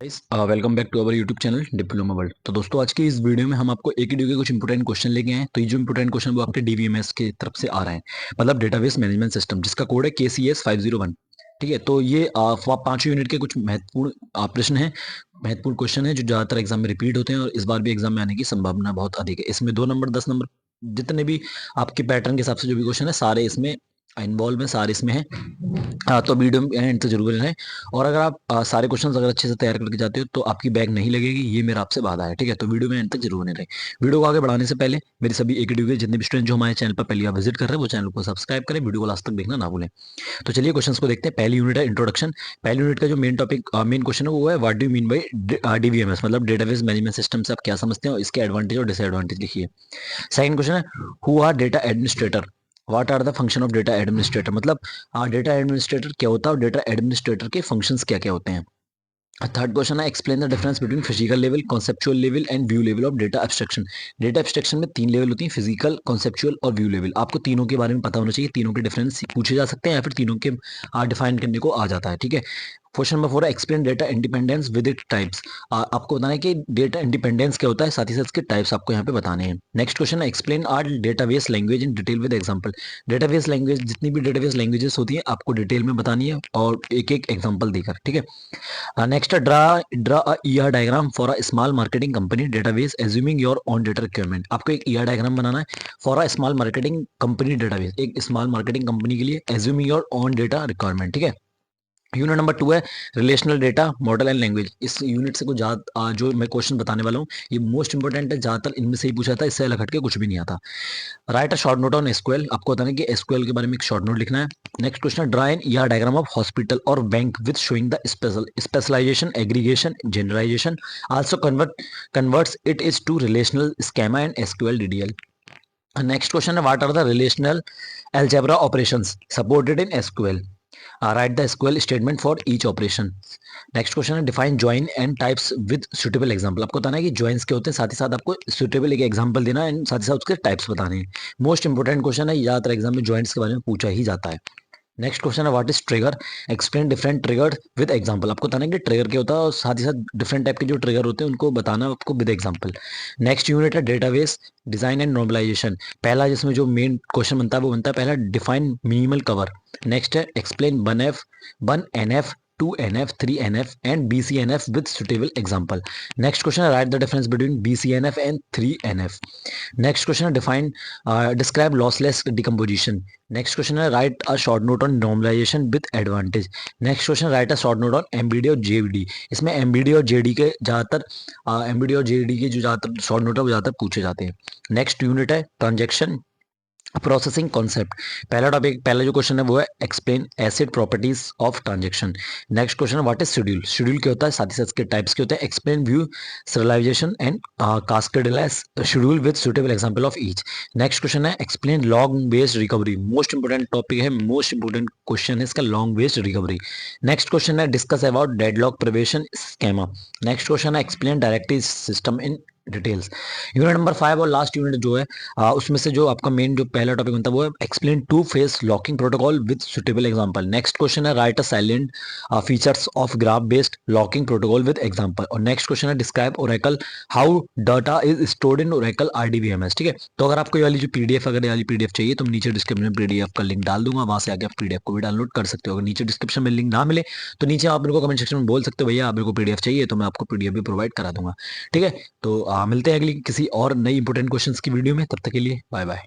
Welcome back to our YouTube channel diploma world. तो दोस्तों आज की इस वीडियो में हम आपको एक ही के कुछ इंपोर्टेंट क्वेश्चन लेके आए हैं। तो ये जो इंपोर्टेंट क्वेश्चन वो आपके डीवीएमएस की तरफ से आ रहे हैं, मतलब डेटाबेस मैनेजमेंट सिस्टम, जिसका कोड है KCS 501। ठीक है, तो ये पांचों यूनिट के कुछ महत्वपूर्ण प्रश्न हैं, महत्वपूर्ण क्वेश्चन है जो ज्यादातर एग्जाम में रिपीट होते हैं और इस बार भी एग्जाम में आने की संभावना बहुत अधिक है। इसमें 2 नंबर 10 नंबर जितने भी आपके पैटर्न के हिसाब से जो भी क्वेश्चन है सारे इसमें इन्वॉल्व में, सारे इसमें हैं। तो वीडियो में एंड तक जरूर रहें। और अगर आप सारे क्वेश्चंस अगर अच्छे से तैयार करके जाते हो तो आपकी बैग नहीं लगेगी, ये मेरा आपसे वादा है। ठीक है, तो वीडियो में एंड तक जरूर बने रहे। वीडियो को आगे बढ़ाने से पहले मेरी सभी एक के जितने भी स्टूडेंट जो हमारे चैनल पर पहली बार विजिट कर रहे हैं वो चैनल को सब्सक्राइब करें, वीडियो को लास्ट तक देखना ना भूलें। तो चलिए क्वेश्चन को देखते हैं। पहली यूनिट है इंट्रोडक्शन। पहली यूनिट का जो मेन टॉपिक मेन क्वेश्चन है वो है what do you mean by DVMS, मतलब डेटाबेस मैनेजमेंट सिस्टम से आप क्या समझते हैं और इसके एडवांटेज और डिसएडवांटेज लिखिए। सेकंड क्वेश्चन है who are data administrator, what are the function of data administrator, मतलब डेटा एडमिनिस्ट्रेटर क्या होता है और डेटा एडमिनिस्ट्रेटर के फंक्शंस क्या क्या होते हैं। थर्ड क्वेश्चन है explain the difference between physical level, conceptual level and view level of data abstraction. Data abstraction में 3 लेवल होती हैं, फिजिकल, कॉन्सेप्चुअल और व्यू लेवल। आपको तीनों के बारे में पता होना चाहिए, तीनों के डिफरेंस पूछे जा सकते हैं या फिर तीनों के डिफाइन करने को आ जाता है। ठीक है, क्वेश्चन नंबर 4 है explain data independence with it types. आपको बताना है कि डेटा इंडिपेंडेंस क्या होता है, साथ ही साथ इसके टाइप्स आपको यहाँ पे बताने हैं। नेक्स्ट क्वेश्चन है explain our database language in detail with example. Database language, जितनी भी डेटाबेस लैंग्वेजेस होती हैं आपको डिटेल में बतानी है और एक एक एग्जांपल देकर। ठीक है, next draw a ER diagram for a small marketing company database assuming your on data requirement. आपको एक ईआर डायग्राम बनाना है for a small marketing company database, एक स्मॉल मार्केटिंग कंपनी के लिए assuming your on data requirement. ठीक है, unit number 2 है relational data model and language. इस यूनिट से कुछ जो मैं क्वेश्चन बताने वाला हूँ ये मोस्ट इंपोर्टेंट है, ज्यादातर इनमें से ही पूछा था, इससे अलग हटके कुछ भी नहीं आता। Right a short note on SQL, आपको बताना है कि एसक्यूएल के बारे में एक शॉर्ट नोट लिखना है। नेक्स्ट क्वेश्चन है draw an ER diagram of hospital और bank with showing the specialization, aggregation, generalization, also converts it is to relational schema and SQL DDL. Next question है what are the relational algebra operations supported in SQL. Write the SQL statement for each operation. Next question है define join and types with suitable example. आपको बताना है कि joins के होते हैं, साथ ही साथ आपको सुटेबल एक एग्जांपल देना है एंड साथ ही साथ उसके टाइप्स बताने हैं। मोस्ट इंपोर्टेंट क्वेश्चन है, ज्यादातर एग्जाम में ज्वाइंट्स के बारे में पूछा ही जाता है। नेक्स्ट क्वेश्चन है what is trigger, explain different trigger with example. आपको बताना है कि ट्रिगर क्या होता है और साथ ही साथ डिफरेंट टाइप के जो ट्रिगर होते हैं उनको बताना आपको विद एग्जांपल। नेक्स्ट यूनिट है डेटाबेस डिजाइन एंड नॉर्मलाइजेशन। पहला जिसमें जो मेन क्वेश्चन बनता है वो बनता है पहला डिफाइन मिनिमल कवर। नेक्स्ट है explain 1NF 2NF 3NF and BCNF with suitable example. Next question है write the difference between BCNF and 3NF। Next question है define describe lossless decomposition. Next question है write a short note on normalization with advantage. Next question write a short note on MBD और JD. इसमें MBD और JD के ज्यादातर MBD और JD के जो ज्यादातर शॉर्ट नोट है वो ज्यादातर पूछे जाते हैं। नेक्स्ट यूनिट है ट्रांजेक्शन प्रोसेसिंग कॉन्सेप्ट। पहला टॉपिक, पहला जो क्वेश्चन है वो है explain acid properties of transaction. Next question है व्हाट इज शेड्यूल, शेड्यूल क्या होता है, साथ ही साथ इसके टाइप्स के होते हैं। Explain view serialization and cascadeless schedule with suitable example of each. Next question है explain long based recovery. Most important topic है, मोस्ट इंपोर्टेंट क्वेश्चन है इसका, long based recovery. Next question है discuss about deadlock prevention schema. Next question है explain directive system in details. Unit number 5 और last unit जो है उसमें से जो आपका मेन जो पहला टॉपिक बनता है वो है explain two phase locking protocol with suitable example. Next question है write a silent features of graph based locking protocol with example. और नेक्स्ट क्वेश्चन है describe Oracle how data is stored in Oracle RDBMS। ठीक है, तो अगर आपको ये वाली जो पीडीएफ, अगर ये वाली पीडीएफ चाहिए तो नीचे डिस्क्रिप्शन में पीडीएफ का लिंक डाल दूंगा, वहां से आके आप पीडीएफ को भी डाउनलोड कर सकते हो। अगर नीचे डिस्क्रिप्शन में लिंक ना मिले तो नीचे आप मेरे को कमेंट सेक्शन में बोल सकते हो भैया आप मेरे को पीडीएफ चाहिए, तो मैं आपको पीडीएफ भी प्रोवाइड करा दूंगा। ठीक है, तो मिलते हैं अगली किसी और नई इंपोर्टेंट क्वेश्चंस की वीडियो में, तब तक के लिए बाय बाय।